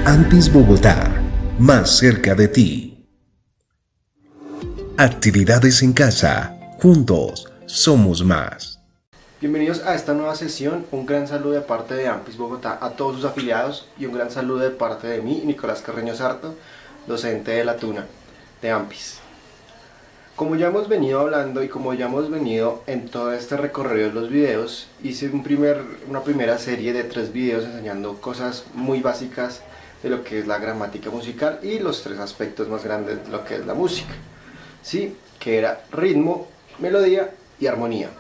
Ampis Bogotá, más cerca de ti. Actividades en casa, juntos somos más. Bienvenidos a esta nueva sesión, un gran saludo de parte de Ampis Bogotá a todos sus afiliados y un gran saludo de parte de mí, Nicolás Carreño Sarto, docente de la Tuna de Ampis. Como ya hemos venido hablando y como ya hemos venido en todo este recorrido de los videos, hice una primera serie de 3 videos enseñando cosas muy básicas de lo que es la gramática musical y los 3 aspectos más grandes de lo que es la música, ¿sí? Que era ritmo, melodía y armonía.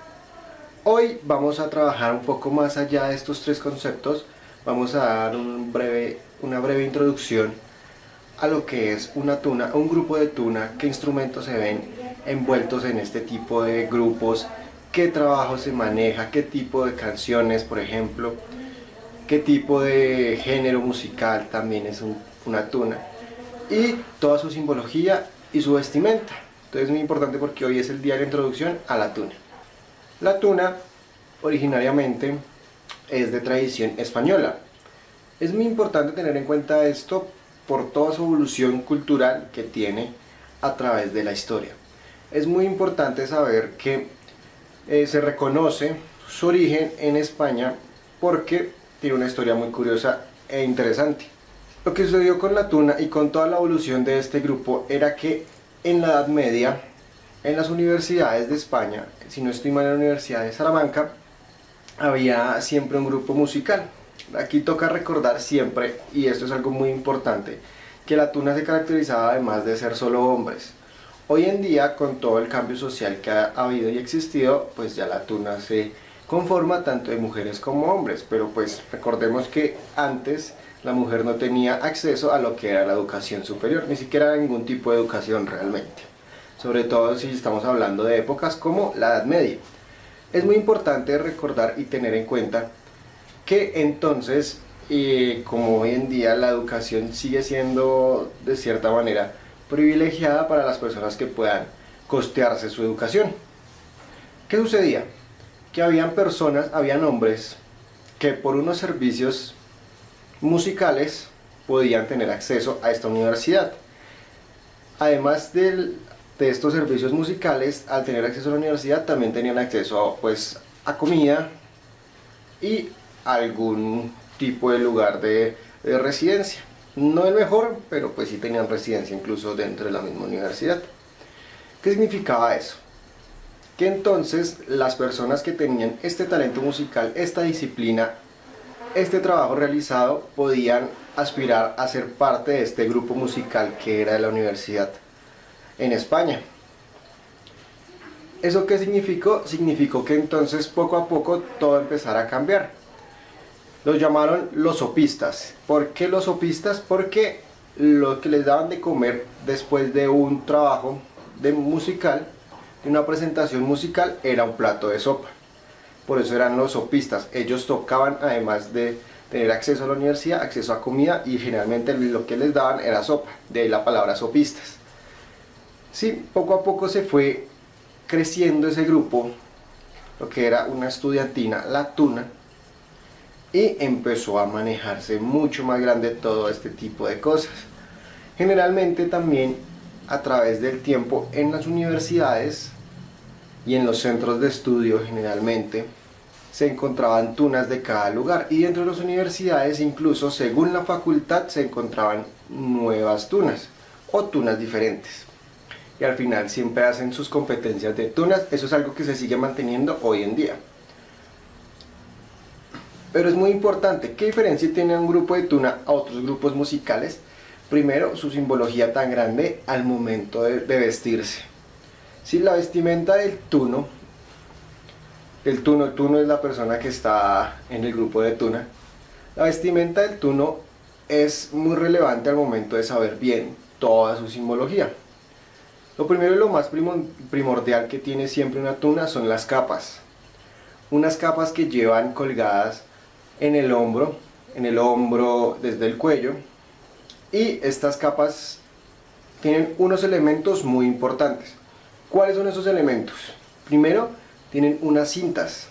Hoy vamos a trabajar un poco más allá de estos 3 conceptos, vamos a dar una breve introducción a lo que es una tuna, un grupo de tuna, qué instrumentos se ven envueltos en este tipo de grupos, qué trabajo se maneja, qué tipo de canciones, por ejemplo, qué tipo de género musical también es una tuna, y toda su simbología y su vestimenta. Entonces es muy importante porque hoy es el día de la introducción a la tuna. La tuna originariamente es de tradición española. Es muy importante tener en cuenta esto por toda su evolución cultural que tiene a través de la historia. Es muy importante saber que se reconoce su origen en España porque tiene una historia muy curiosa e interesante. Lo que sucedió con la tuna y con toda la evolución de este grupo era que en la Edad Media, en las universidades de España, si no estoy mal en la Universidad de Salamanca, había siempre un grupo musical. Aquí toca recordar siempre, y esto es algo muy importante, que la tuna se caracterizaba además de ser solo hombres. Hoy en día, con todo el cambio social que ha habido y existido, pues ya la tuna se conforma tanto de mujeres como hombres, pero pues recordemos que antes la mujer no tenía acceso a lo que era la educación superior, ni siquiera ningún tipo de educación realmente, sobre todo si estamos hablando de épocas como la Edad Media. Es muy importante recordar y tener en cuenta que entonces, como hoy en día la educación sigue siendo de cierta manera privilegiada para las personas que puedan costearse su educación. ¿Qué sucedía? Que habían hombres que por unos servicios musicales podían tener acceso a esta universidad. Además de estos servicios musicales, al tener acceso a la universidad también tenían acceso a comida y algún tipo de lugar de residencia. No el mejor, pero pues sí tenían residencia incluso dentro de la misma universidad. ¿Qué significaba eso? Que entonces las personas que tenían este talento musical, esta disciplina, este trabajo realizado, podían aspirar a ser parte de este grupo musical que era de la universidad en España. ¿Eso qué significó? Significó que entonces poco a poco todo empezara a cambiar. Los llamaron los sopistas. ¿Por qué los sopistas? Porque lo que les daban de comer después de un trabajo musical, de una presentación musical, era un plato de sopa. Por eso eran los sopistas. Ellos tocaban, además de tener acceso a la universidad, acceso a comida, y generalmente lo que les daban era sopa, de ahí la palabra sopistas. Sí, poco a poco se fue creciendo ese grupo, lo que era una estudiantina, la tuna, y empezó a manejarse mucho más grande todo este tipo de cosas. Generalmente también a través del tiempo en las universidades y en los centros de estudio generalmente se encontraban tunas de cada lugar, y dentro de las universidades incluso según la facultad se encontraban nuevas tunas o tunas diferentes, y al final siempre hacen sus competencias de tunas. Eso es algo que se sigue manteniendo hoy en día. Pero es muy importante, ¿qué diferencia tiene un grupo de tuna a otros grupos musicales? Primero, su simbología tan grande al momento de vestirse. Si la vestimenta del tuno, el tuno es la persona que está en el grupo de tuna, la vestimenta del tuno es muy relevante al momento de saber bien toda su simbología. Lo primero y lo más primordial que tiene siempre una tuna son las capas. Unas capas que llevan colgadas en el hombro desde el cuello, y estas capas tienen unos elementos muy importantes. ¿Cuáles son esos elementos? Primero, tienen unas cintas.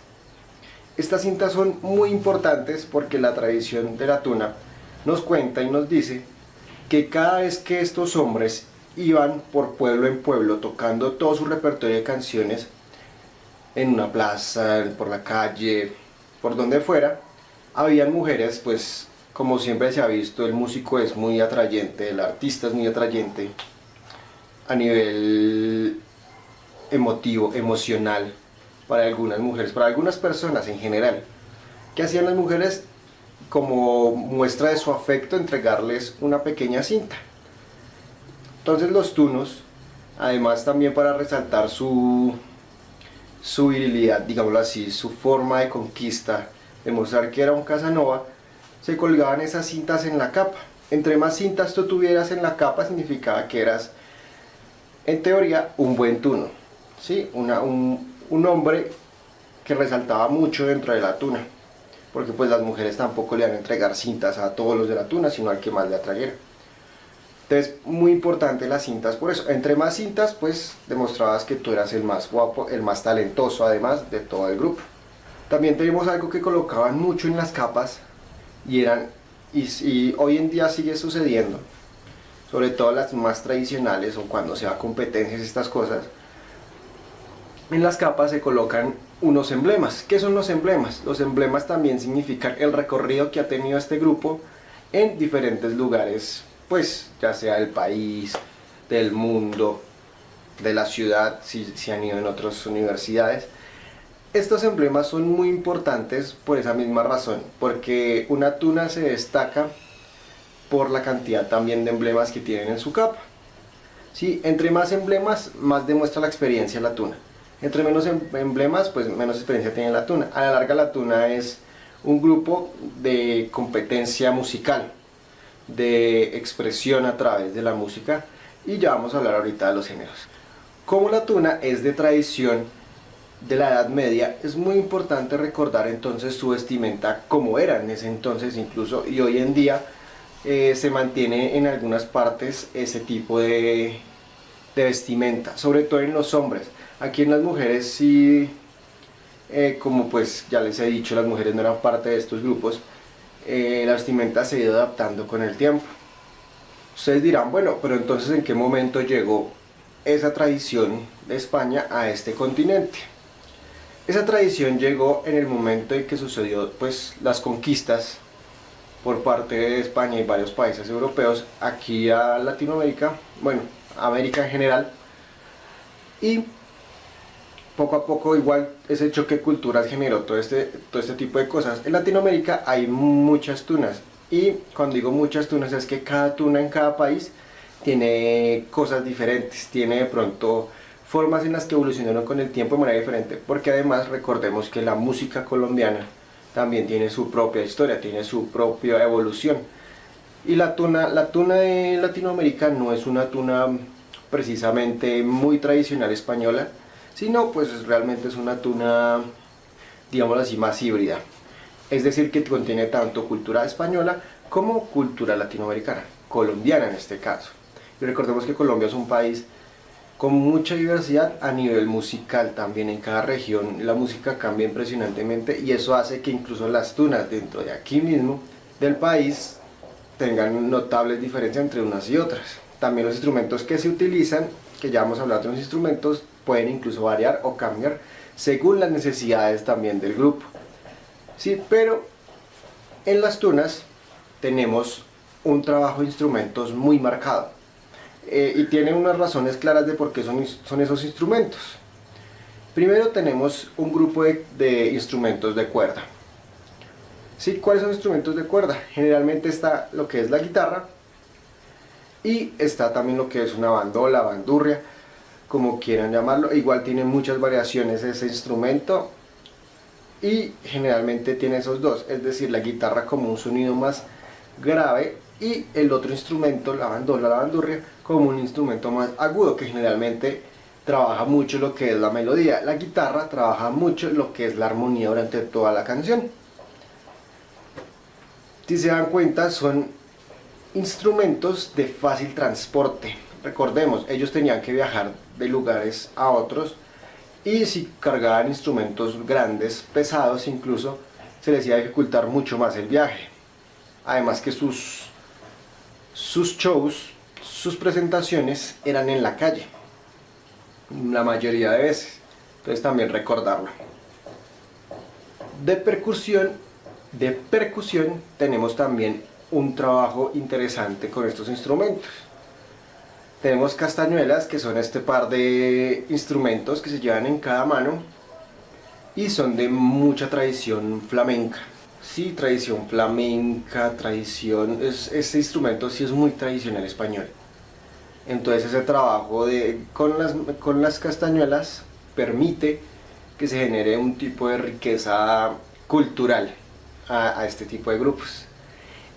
Estas cintas son muy importantes porque la tradición de la tuna nos cuenta y nos dice que cada vez que estos hombres iban por pueblo en pueblo tocando todo su repertorio de canciones, en una plaza, por la calle, por donde fuera, habían mujeres, pues como siempre se ha visto, el músico es muy atrayente, el artista es muy atrayente a nivel emotivo, emocional, para algunas mujeres, para algunas personas en general. ¿Qué hacían las mujeres? Como muestra de su afecto, entregarles una pequeña cinta. Entonces los tunos, además también para resaltar su virilidad, digámoslo así, su forma de conquista, demostrar que era un Casanova, se colgaban esas cintas en la capa. Entre más cintas tú tuvieras en la capa, significaba que eras, en teoría, un buen tuno, ¿sí? Un hombre que resaltaba mucho dentro de la tuna, porque pues las mujeres tampoco le iban a entregar cintas a todos los de la tuna, sino al que más le atrayera. Entonces, muy importante las cintas por eso. Entre más cintas, pues demostrabas que tú eras el más guapo, el más talentoso, además de todo el grupo. También tenemos algo que colocaban mucho en las capas y hoy en día sigue sucediendo, sobre todo las más tradicionales o cuando se va a competencias, estas cosas. En las capas se colocan unos emblemas. ¿Qué son los emblemas? Los emblemas también significan el recorrido que ha tenido este grupo en diferentes lugares, pues ya sea del país, del mundo, de la ciudad, si han ido en otras universidades. Estos emblemas son muy importantes por esa misma razón, porque una tuna se destaca por la cantidad también de emblemas que tienen en su capa. ¿Sí? Entre más emblemas, más demuestra la experiencia la tuna. Entre menos emblemas, pues menos experiencia tiene la tuna. A la larga la tuna es un grupo de competencia musical, de expresión a través de la música, y ya vamos a hablar ahorita de los géneros. Como la tuna es de tradición de la Edad Media, es muy importante recordar entonces su vestimenta como era en ese entonces incluso, y hoy en día se mantiene en algunas partes ese tipo de vestimenta, sobre todo en los hombres. Aquí en las mujeres sí, como pues ya les he dicho, las mujeres no eran parte de estos grupos, la vestimenta se ha ido adaptando con el tiempo. Ustedes dirán, bueno, pero entonces ¿en qué momento llegó esa tradición de España a este continente? Esa tradición llegó en el momento en que sucedió pues las conquistas por parte de España y varios países europeos aquí a Latinoamérica, bueno, a América en general, y poco a poco igual ese choque cultural generó todo este tipo de cosas. En Latinoamérica hay muchas tunas, y cuando digo muchas tunas es que cada tuna en cada país tiene cosas diferentes, tiene de pronto formas en las que evolucionaron con el tiempo de manera diferente, porque además recordemos que la música colombiana también tiene su propia historia, tiene su propia evolución. Y la tuna de Latinoamérica no es una tuna precisamente muy tradicional española, sino pues realmente es una tuna, digámoslo así, más híbrida. Es decir, que contiene tanto cultura española como cultura latinoamericana, colombiana en este caso. Y recordemos que Colombia es un país con mucha diversidad a nivel musical también. En cada región la música cambia impresionantemente, y eso hace que incluso las tunas dentro de aquí mismo del país tengan notables diferencias entre unas y otras. También los instrumentos que se utilizan, que ya vamos a hablar de los instrumentos, pueden incluso variar o cambiar según las necesidades también del grupo. Sí, pero en las tunas tenemos un trabajo de instrumentos muy marcado. Y tiene unas razones claras de por qué son esos instrumentos. Primero tenemos un grupo de instrumentos de cuerda. ¿Sí? ¿Cuáles son los instrumentos de cuerda? Generalmente está lo que es la guitarra, y está también lo que es una bandola, bandurria, como quieran llamarlo. Igual tiene muchas variaciones ese instrumento, y generalmente tiene esos dos, es decir, la guitarra como un sonido más grave, y el otro instrumento, la bandola, la bandurria, como un instrumento más agudo, que generalmente trabaja mucho lo que es la melodía. La guitarra trabaja mucho lo que es la armonía durante toda la canción. Si se dan cuenta, son instrumentos de fácil transporte. Recordemos, ellos tenían que viajar de lugares a otros, y si cargaban instrumentos grandes, pesados incluso, se les iba a dificultar mucho más el viaje. Además que sus shows, sus presentaciones eran en la calle, la mayoría de veces. Entonces también recordarlo. De percusión tenemos también un trabajo interesante con estos instrumentos. Tenemos castañuelas, que son este par de instrumentos que se llevan en cada mano y son de mucha tradición flamenca. Sí, tradición flamenca, este instrumento sí es muy tradicional español. Entonces ese trabajo con las castañuelas permite que se genere un tipo de riqueza cultural a este tipo de grupos.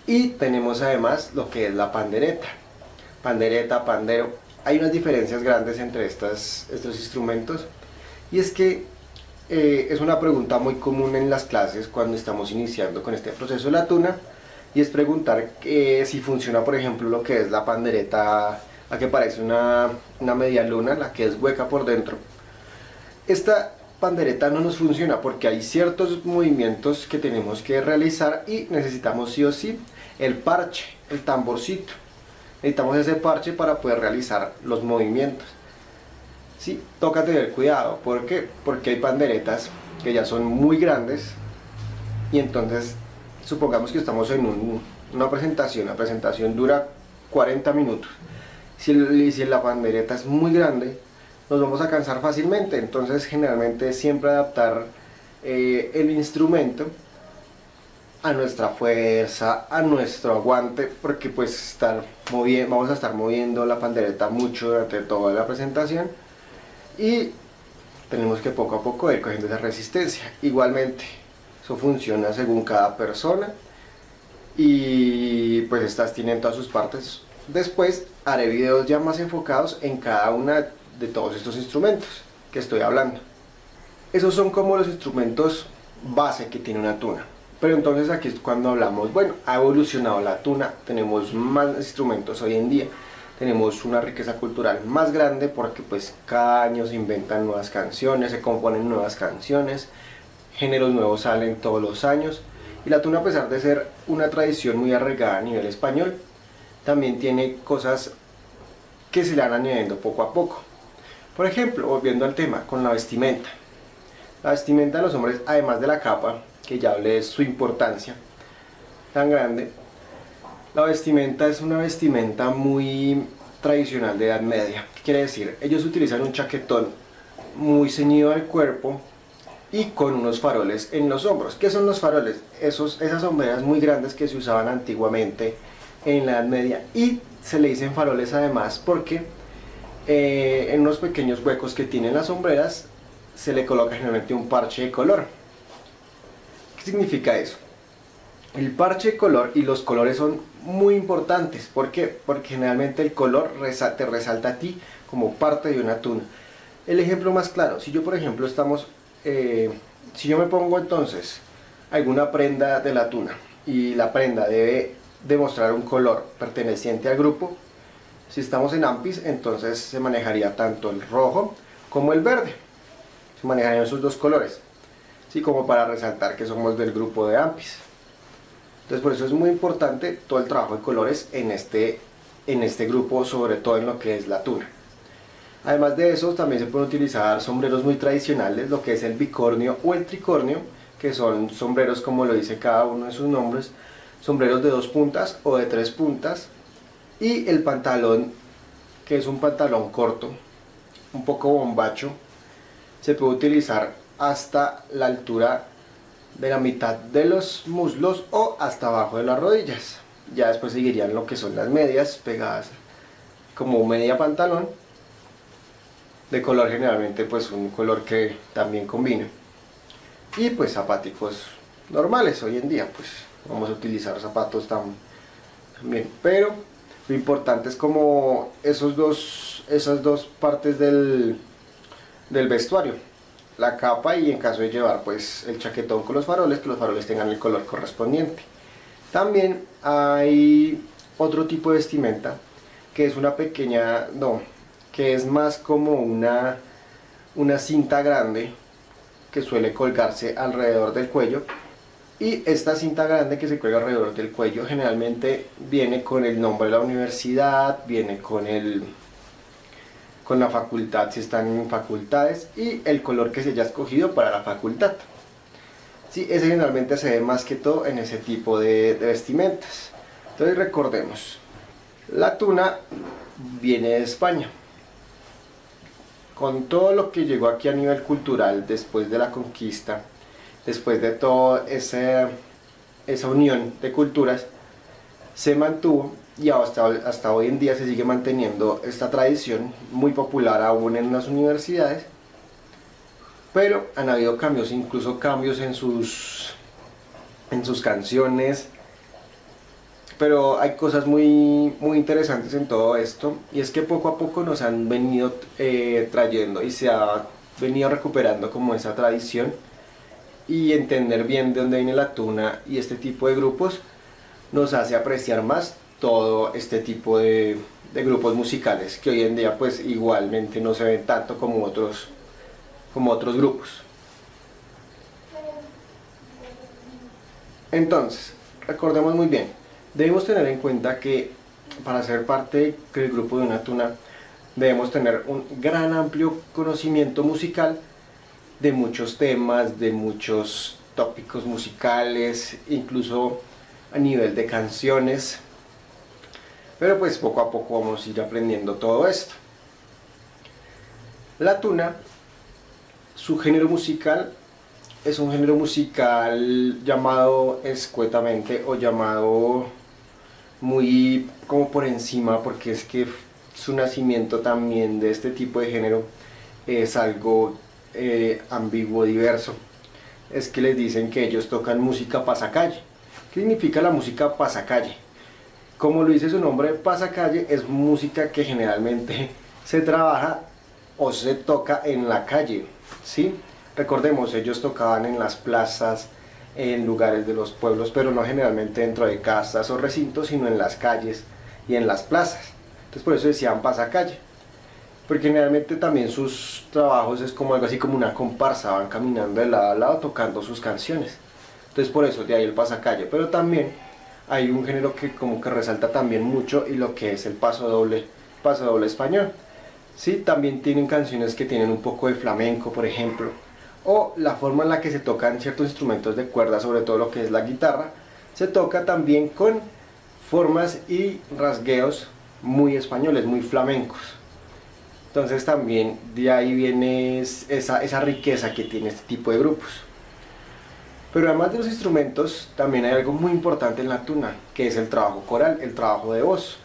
Y tenemos además lo que es la pandereta. Pandereta, pandero. Hay unas diferencias grandes entre estos instrumentos, y es que es una pregunta muy común en las clases cuando estamos iniciando con este proceso de la tuna, y es preguntar si funciona, por ejemplo, lo que es la pandereta, la que parece una media luna, la que es hueca por dentro. Esta pandereta no nos funciona porque hay ciertos movimientos que tenemos que realizar y necesitamos sí o sí el parche, el tamborcito. Necesitamos ese parche para poder realizar los movimientos. Sí, toca tener cuidado. ¿Por qué? Porque hay panderetas que ya son muy grandes, y entonces supongamos que estamos en una presentación. La presentación dura 40 minutos. Si la pandereta es muy grande, nos vamos a cansar fácilmente. Entonces generalmente siempre adaptar el instrumento a nuestra fuerza, a nuestro aguante, porque pues vamos a estar moviendo la pandereta mucho durante toda la presentación, y tenemos que poco a poco ir cogiendo esa resistencia. Igualmente, eso funciona según cada persona, y pues estas tienen todas sus partes. Después haré videos ya más enfocados en cada una de todos estos instrumentos que estoy hablando. Esos son como los instrumentos base que tiene una tuna. Pero entonces aquí es cuando hablamos, bueno, ha evolucionado la tuna, tenemos más instrumentos hoy en día, tenemos una riqueza cultural más grande, porque pues cada año se inventan nuevas canciones, se componen nuevas canciones, géneros nuevos salen todos los años, y la tuna, a pesar de ser una tradición muy arraigada a nivel español, también tiene cosas que se le van añadiendo poco a poco. Por ejemplo, volviendo al tema, con la vestimenta. La vestimenta de los hombres, además de la capa, que ya hablé de su importancia tan grande, la vestimenta es una vestimenta muy tradicional de Edad Media. ¿Qué quiere decir? Ellos utilizan un chaquetón muy ceñido al cuerpo y con unos faroles en los hombros. ¿Qué son los faroles? Esas sombreras muy grandes que se usaban antiguamente en la Edad Media, y se le dicen faroles además porque en unos pequeños huecos que tienen las sombreras se le coloca generalmente un parche de color. ¿Qué significa eso? El parche de color y los colores son muy importantes. ¿Por qué? Porque generalmente el color te resalta a ti como parte de una tuna. El ejemplo más claro, si yo por ejemplo si yo me pongo entonces alguna prenda de la tuna, y la prenda debe demostrar un color perteneciente al grupo, si estamos en Ampis, entonces se manejaría tanto el rojo como el verde. Se manejarían esos dos colores, ¿sí? Como para resaltar que somos del grupo de Ampis. Entonces por eso es muy importante todo el trabajo de colores en este grupo, sobre todo en lo que es la tuna. Además de eso, también se pueden utilizar sombreros muy tradicionales, lo que es el bicornio o el tricornio, que son sombreros, como lo dice cada uno de sus nombres, sombreros de 2 puntas o de 3 puntas, y el pantalón, que es un pantalón corto, un poco bombacho, se puede utilizar hasta la altura de la mitad de los muslos o hasta abajo de las rodillas. Ya después seguirían lo que son las medias pegadas como media pantalón, de color generalmente pues un color que también combina, y pues zapaticos normales. Hoy en día pues vamos a utilizar zapatos también, pero lo importante es como esas dos partes del vestuario, la capa, y en caso de llevar pues el chaquetón con los faroles, que los faroles tengan el color correspondiente. También hay otro tipo de vestimenta que es que es más como una cinta grande que suele colgarse alrededor del cuello, Y esta cinta grande que se cuelga alrededor del cuello generalmente viene con el nombre de la universidad, viene con la facultad si están en facultades y el color que se haya escogido para la facultad. Sí, ese generalmente se ve más que todo en ese tipo de vestimentas. Entonces recordemos, la tuna viene de España. Con todo lo que llegó aquí a nivel cultural después de la conquista, después de toda esa unión de culturas, se mantuvo y hasta hoy en día se sigue manteniendo esta tradición muy popular aún en las universidades, pero han habido cambios, incluso cambios en sus canciones, pero hay cosas muy interesantes en todo esto, y es que poco a poco nos han venido trayendo y se ha venido recuperando como esa tradición, y entender bien de dónde viene la tuna y este tipo de grupos nos hace apreciar más todo este tipo de grupos musicales que hoy en día pues igualmente no se ven tanto como otros grupos. Entonces, recordemos muy bien, debemos tener en cuenta que para ser parte del grupo de una tuna debemos tener un gran amplio conocimiento musical de muchos temas, de muchos tópicos musicales, incluso a nivel de canciones, pero pues poco a poco vamos a ir aprendiendo todo esto. La tuna, su género musical es un género musical llamado escuetamente o llamado muy como por encima, porque es que su nacimiento también de este tipo de género es algo ambiguo, diverso. Es que les dicen que ellos tocan música pasacalle. ¿Qué significa la música pasacalle? Como lo dice su nombre, pasacalle es música que generalmente se trabaja o se toca en la calle, ¿sí? Recordemos, ellos tocaban en las plazas, en lugares de los pueblos, pero no generalmente dentro de casas o recintos, sino en las calles y en las plazas. Entonces por eso decían pasacalle, porque generalmente también sus trabajos es como algo así como una comparsa, van caminando de lado a lado tocando sus canciones. Entonces por eso de ahí el pasacalle, pero también hay un género que como que resalta también mucho, y lo que es el paso doble español. Sí, también tienen canciones que tienen un poco de flamenco, por ejemplo, o la forma en la que se tocan ciertos instrumentos de cuerda, sobre todo lo que es la guitarra, se toca también con formas y rasgueos muy españoles, muy flamencos. Entonces también de ahí viene esa riqueza que tiene este tipo de grupos. Pero además de los instrumentos, también hay algo muy importante en la tuna, que es el trabajo coral, el trabajo de voz.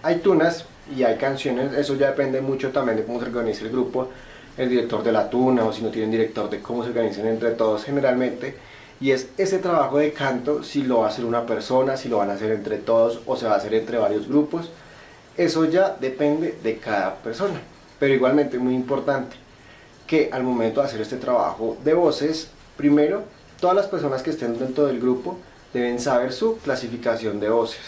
Hay tunas y hay canciones, eso ya depende mucho también de cómo se organice el grupo, el director de la tuna, o si no tienen director, de cómo se organicen entre todos generalmente. Y es ese trabajo de canto, si lo va a hacer una persona, si lo van a hacer entre todos o se va a hacer entre varios grupos. Eso ya depende de cada persona. Pero igualmente es muy importante que al momento de hacer este trabajo de voces, primero, todas las personas que estén dentro del grupo deben saber su clasificación de voces.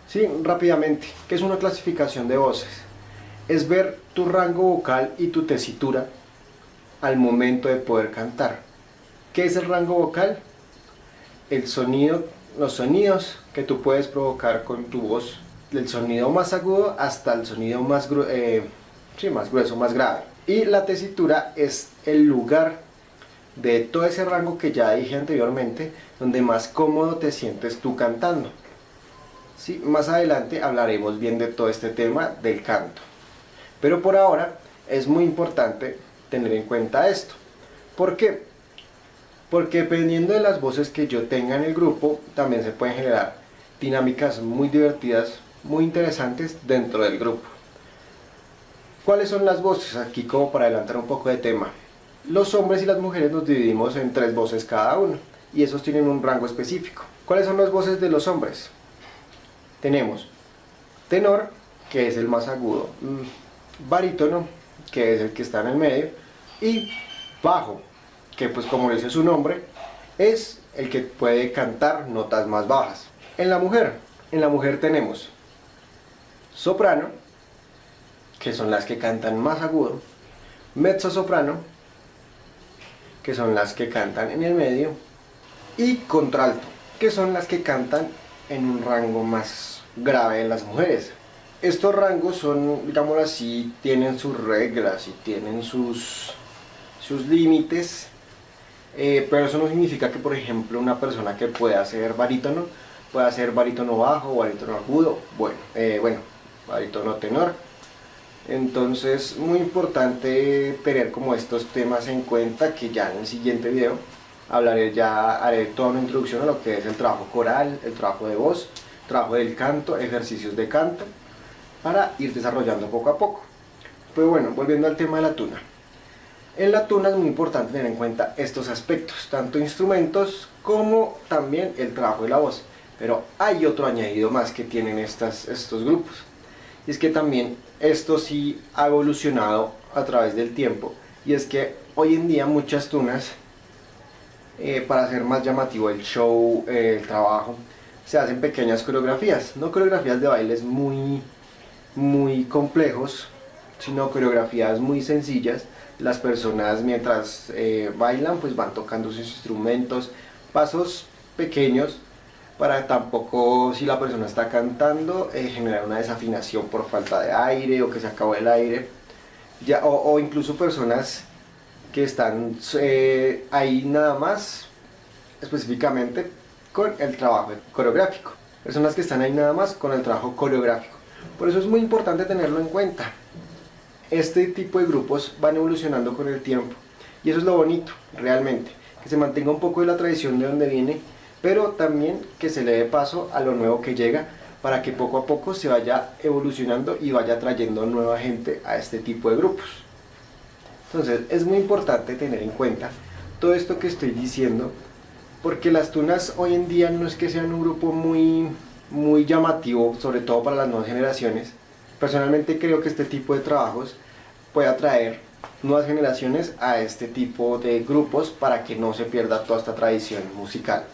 Sí, rápidamente, ¿qué es una clasificación de voces? Es ver tu rango vocal y tu tesitura al momento de poder cantar. ¿Qué es el rango vocal? El sonido, los sonidos que tú puedes provocar con tu voz, del sonido más agudo hasta el sonido más grueso, más grave. Y la tesitura es el lugar de todo ese rango que ya dije anteriormente, donde más cómodo te sientes tú cantando. Sí, más adelante hablaremos bien de todo este tema del canto. Pero por ahora es muy importante tener en cuenta esto. ¿Por qué? Porque dependiendo de las voces que yo tenga en el grupo, también se pueden generar dinámicas muy divertidas, muy interesantes dentro del grupo. ¿Cuáles son las voces? Aquí como para adelantar un poco de tema. Los hombres y las mujeres nos dividimos en 3 voces cada uno, y esos tienen un rango específico. ¿Cuáles son las voces de los hombres? Tenemos tenor, que es el más agudo, barítono, que es el que está en el medio, y bajo, que pues como dice su nombre, es el que puede cantar notas más bajas. En la mujer tenemos soprano, que son las que cantan más agudo, mezzosoprano, que son las que cantan en el medio, y contralto, que son las que cantan en un rango más grave en las mujeres. Estos rangos son, digámoslo así, tienen sus reglas y tienen sus límites, pero eso no significa que, por ejemplo, una persona que pueda ser barítono bajo, barítono agudo, bueno, barítono tenor. Entonces, muy importante tener como estos temas en cuenta, que ya en el siguiente video haré toda una introducción a lo que es el trabajo coral, el trabajo de voz, trabajo del canto, ejercicios de canto, para ir desarrollando poco a poco. Pues bueno, volviendo al tema de la tuna. En la tuna es muy importante tener en cuenta estos aspectos, tanto instrumentos como también el trabajo de la voz. Pero hay otro añadido más que tienen estos grupos, y es que también esto sí ha evolucionado a través del tiempo, y es que hoy en día muchas tunas, para hacer más llamativo el show, el trabajo, se hacen pequeñas coreografías, no coreografías de bailes muy complejos, sino coreografías muy sencillas. Las personas mientras bailan pues van tocando sus instrumentos, pasos pequeños, para tampoco, si la persona está cantando, generar una desafinación por falta de aire o que se acabó el aire, o incluso personas que están ahí nada más específicamente con el trabajo coreográfico, personas que están ahí nada más con el trabajo coreográfico. Por eso es muy importante tenerlo en cuenta. Este tipo de grupos van evolucionando con el tiempo, y eso es lo bonito realmente, que se mantenga un poco de la tradición de donde viene, pero también que se le dé paso a lo nuevo que llega, para que poco a poco se vaya evolucionando y vaya trayendo nueva gente a este tipo de grupos. Entonces es muy importante tener en cuenta todo esto que estoy diciendo, porque las tunas hoy en día no es que sean un grupo muy llamativo, sobre todo para las nuevas generaciones. Personalmente creo que este tipo de trabajos puede atraer nuevas generaciones a este tipo de grupos, para que no se pierda toda esta tradición musical.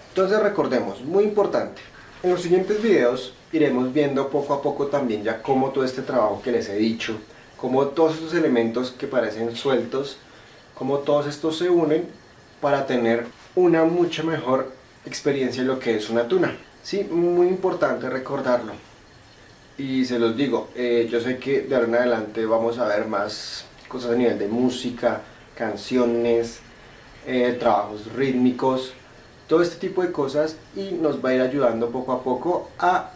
Entonces recordemos, muy importante, en los siguientes videos iremos viendo poco a poco también ya cómo todo este trabajo que les he dicho, cómo todos estos elementos que parecen sueltos, cómo todos estos se unen para tener una mucha mejor experiencia en lo que es una tuna. Sí, muy importante recordarlo. Y se los digo, yo sé que de ahora en adelante vamos a ver más cosas a nivel de música, canciones, trabajos rítmicos, todo este tipo de cosas, y nos va a ir ayudando poco a poco a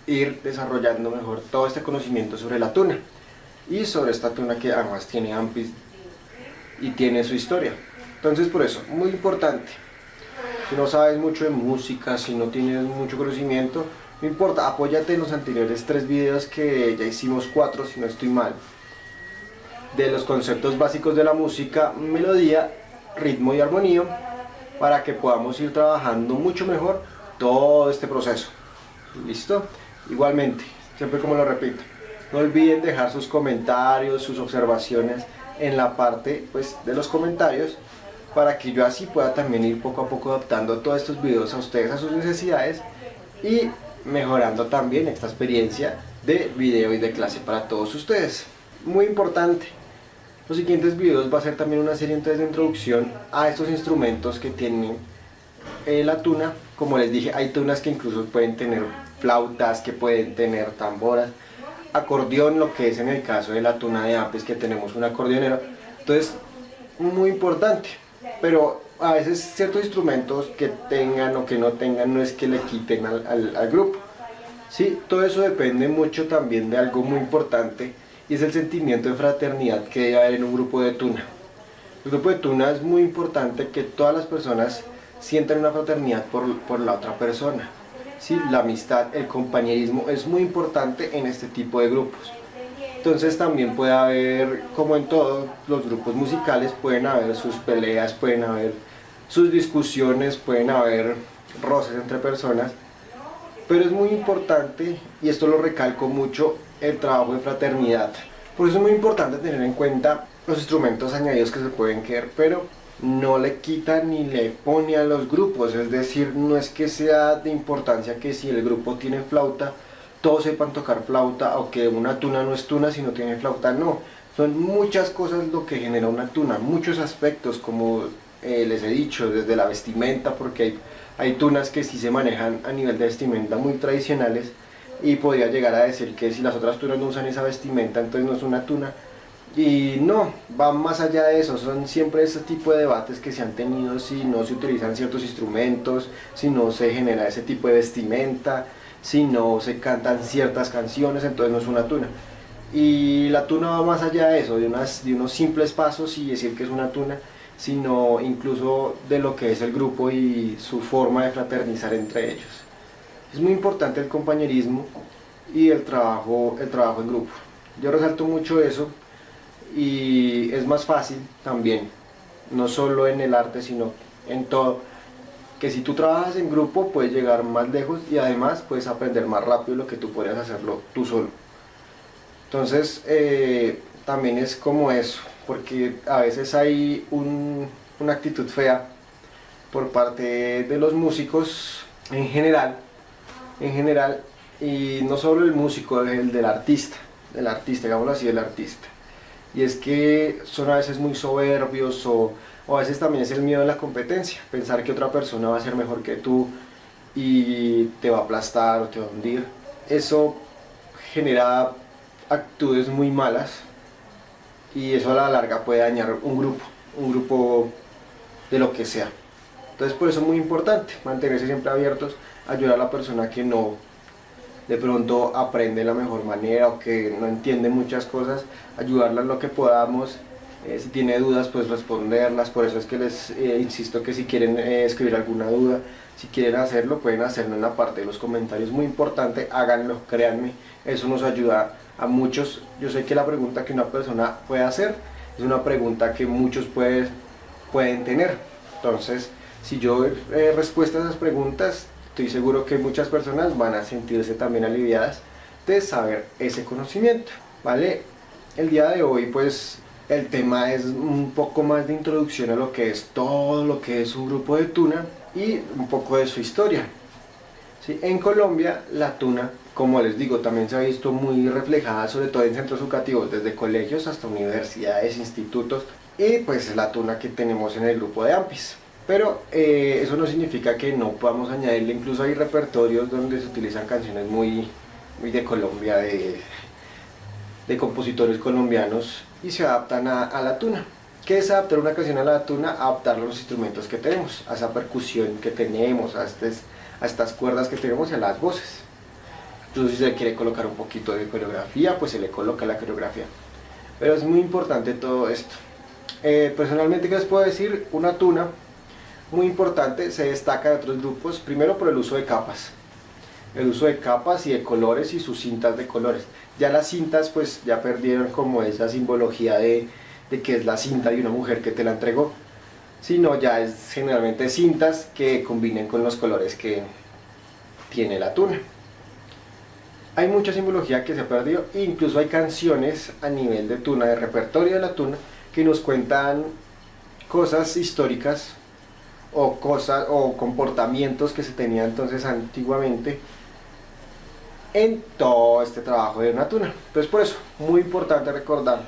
ir desarrollando mejor todo este conocimiento sobre la tuna, y sobre esta tuna que además tiene amplis y tiene su historia. Entonces por eso, muy importante, si no sabes mucho de música, si no tienes mucho conocimiento, no importa, apóyate en los anteriores 3 videos, que ya hicimos 4 si no estoy mal, de los conceptos básicos de la música, melodía, ritmo y armonía, para que podamos ir trabajando mucho mejor todo este proceso. ¿Listo? Igualmente, siempre como lo repito, no olviden dejar sus comentarios, sus observaciones en la parte pues, de los comentarios, para que yo así pueda también ir poco a poco adaptando todos estos videos a ustedes, a sus necesidades, y mejorando también esta experiencia de video y de clase para todos ustedes. Muy importante, los siguientes videos va a ser también una serie entonces de introducción a estos instrumentos que tienen la tuna. Como les dije, hay tunas que incluso pueden tener flautas, que pueden tener tamboras, acordeón, lo que es en el caso de la tuna de Ampis, que tenemos un acordeonero. Entonces, muy importante, pero a veces ciertos instrumentos que tengan o que no tengan, no es que le quiten al grupo. Sí, todo eso depende mucho también de algo muy importante, y es el sentimiento de fraternidad que debe haber en un grupo de tuna. El grupo de tuna es muy importante que todas las personas sientan una fraternidad por la otra persona. Sí, la amistad, el compañerismo es muy importante en este tipo de grupos. Entonces también puede haber, como en todos los grupos musicales, pueden haber sus peleas, pueden haber sus discusiones, pueden haber roces entre personas, pero es muy importante, y esto lo recalco mucho, el trabajo de fraternidad. Por eso es muy importante tener en cuenta los instrumentos añadidos que se pueden quedar, pero no le quita ni le pone a los grupos. Es decir, no es que sea de importancia que si el grupo tiene flauta, todos sepan tocar flauta, o que una tuna no es tuna si no tiene flauta. No, son muchas cosas lo que genera una tuna, muchos aspectos, como les he dicho, desde la vestimenta, porque hay tunas que sí se manejan a nivel de vestimenta muy tradicionales, y podría llegar a decir que si las otras tunas no usan esa vestimenta, entonces no es una tuna. Y no, va más allá de eso, son siempre ese tipo de debates que se han tenido si no se utilizan ciertos instrumentos, si no se genera ese tipo de vestimenta, si no se cantan ciertas canciones, entonces no es una tuna. Y la tuna va más allá de eso, de unos simples pasos y decir que es una tuna, sino incluso de lo que es el grupo y su forma de fraternizar entre ellos. Es muy importante el compañerismo y el trabajo en grupo. Yo resalto mucho eso, y es más fácil también, no solo en el arte, sino en todo, que si tú trabajas en grupo puedes llegar más lejos y además puedes aprender más rápido lo que tú podrías hacerlo tú solo. Entonces también es como eso, porque a veces hay una actitud fea por parte de los músicos en general, y no solo el músico, el del artista, digámoslo así, del artista. Y es que son a veces muy soberbios, o a veces también es el miedo de la competencia, pensar que otra persona va a ser mejor que tú y te va a aplastar o te va a hundir. Eso genera actitudes muy malas, y eso a la larga puede dañar un grupo de lo que sea. Entonces por eso es muy importante mantenerse siempre abiertos, ayudar a la persona que no de pronto aprende de la mejor manera o que no entiende muchas cosas, ayudarla en lo que podamos. Si tiene dudas, pues responderlas. Por eso es que les insisto que si quieren escribir alguna duda, si quieren hacerlo, pueden hacerlo en la parte de los comentarios. Muy importante, háganlo, créanme, eso nos ayuda a muchos. Yo sé que la pregunta que una persona puede hacer es una pregunta que muchos pueden tener. Entonces, si yo doy respuesta a esas preguntas, estoy seguro que muchas personas van a sentirse también aliviadas de saber ese conocimiento, ¿vale? El día de hoy, pues, el tema es un poco más de introducción a lo que es todo lo que es un grupo de tuna y un poco de su historia. ¿Sí? En Colombia, la tuna, como les digo, también se ha visto muy reflejada, sobre todo en centros educativos, desde colegios hasta universidades, institutos, y pues la tuna que tenemos en el grupo de AMPIS. Pero eso no significa que no podamos añadirle. Incluso hay repertorios donde se utilizan canciones muy de Colombia, de compositores colombianos, y se adaptan a la tuna. ¿Qué es adaptar una canción a la tuna? Adaptar los instrumentos que tenemos, a esa percusión que tenemos, a estas cuerdas que tenemos y a las voces. Incluso si se quiere colocar un poquito de coreografía, pues se le coloca la coreografía. Pero es muy importante todo esto. Personalmente, ¿qué les puedo decir? Una tuna muy importante, se destaca de otros grupos, primero por el uso de capas. El uso de capas y de colores y sus cintas de colores. Ya las cintas pues ya perdieron como esa simbología de que es la cinta de una mujer que te la entregó, sino ya es generalmente cintas que combinen con los colores que tiene la tuna. Hay mucha simbología que se ha perdido, e incluso hay canciones a nivel de tuna, de repertorio de la tuna, que nos cuentan cosas históricas o comportamientos que se tenían entonces antiguamente en todo este trabajo de una tuna. Entonces por eso, muy importante recordarlo.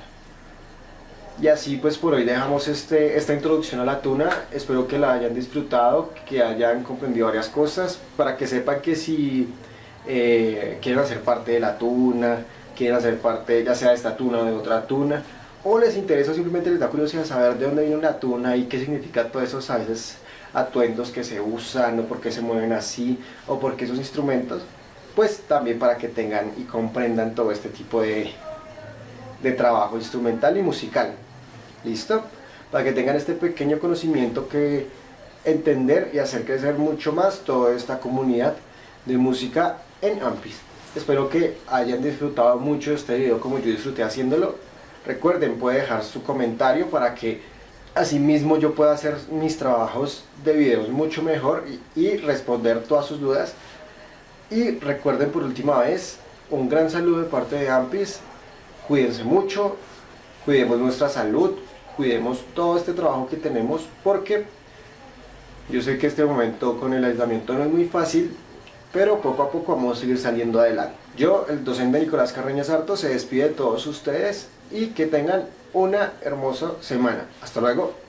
Y así pues por hoy dejamos esta introducción a la tuna. Espero que la hayan disfrutado, que hayan comprendido varias cosas, para que sepan que si quieren hacer parte de la tuna, quieren hacer parte ya sea de esta tuna o de otra tuna, o les interesa o simplemente les da curiosidad saber de dónde viene una tuna y qué significa todos esos a veces atuendos que se usan, o por qué se mueven así, o por qué esos instrumentos, pues también para que tengan y comprendan todo este tipo de trabajo instrumental y musical. ¿Listo? Para que tengan este pequeño conocimiento que entender y hacer crecer mucho más toda esta comunidad de música en AMPIS. Espero que hayan disfrutado mucho de este video como yo disfruté haciéndolo. Recuerden, pueden dejar su comentario para que asimismo yo pueda hacer mis trabajos de videos mucho mejor y responder todas sus dudas. Y recuerden por última vez, un gran saludo de parte de AMPIS. Cuídense mucho, cuidemos nuestra salud, cuidemos todo este trabajo que tenemos, porque yo sé que este momento con el aislamiento no es muy fácil, pero poco a poco vamos a seguir saliendo adelante. Yo, el docente Nicolás Carreño Sarto, se despide de todos ustedes y que tengan una hermosa semana. Hasta luego.